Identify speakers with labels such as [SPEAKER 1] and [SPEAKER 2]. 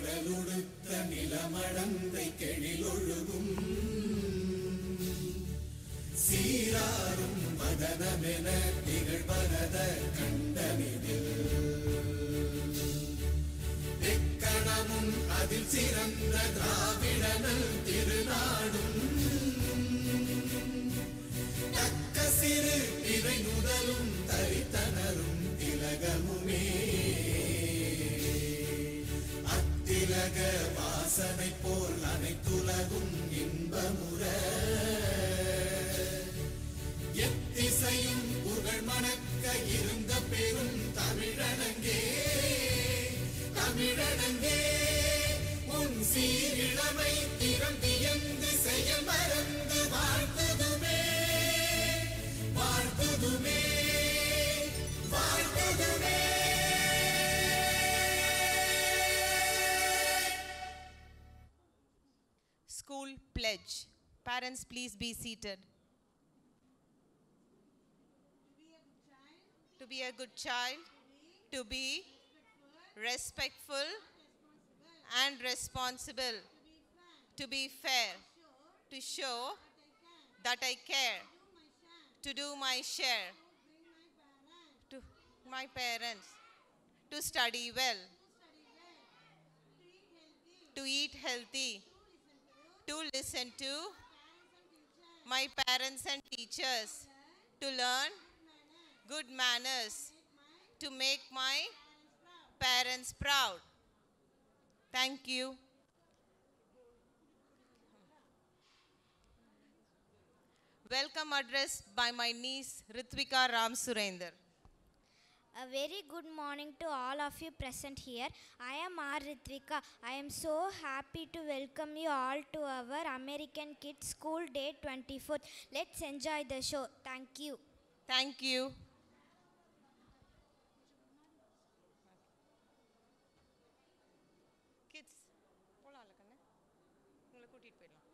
[SPEAKER 1] கடலுடுத்த நிலமடந்தை கெழிலொழுகும் சீராரும் மதனமென திகழ்வரத கண்டனிதில் எக்கணமும் அதில் சிறந்த திராவிடனல் திருநாடும் தக்க சிறு இறை நுதலும் தரித்தனரும் திலகமுமே அத்திலக வாசனை போல் அனைத்துலகும் இன்பமுற எத்திசையும் புகழ் மணக்க இருந்த பெரும் தமிழனங்கே தமிழனங்கே உன் சீரிழமை திறம் வியந்து செயல் மறந்து வாழ்த்துதுமே வாழ்த்துதுமே வாழ்த்துதுமே.
[SPEAKER 2] School pledge. Parents, please be seated. To be a good child, to be respectful and responsible, to be fair, to show that I care, to do my share, to my parents, to study well, to eat healthy, to listen to my parents and teachers, to learn good manners, to make my parents proud. Thank you. Welcome address by my niece Ritvika Ram Surender.
[SPEAKER 3] A very good morning to all of you present here. I am R. Ritvika. I am so happy to welcome you all to our American Kids School Day 24th. Let's enjoy the show. Thank you.
[SPEAKER 2] Thank you. Kids, போலாம்ல கண்ணு உங்களை கூட்டிட்டு போயிடலாம்.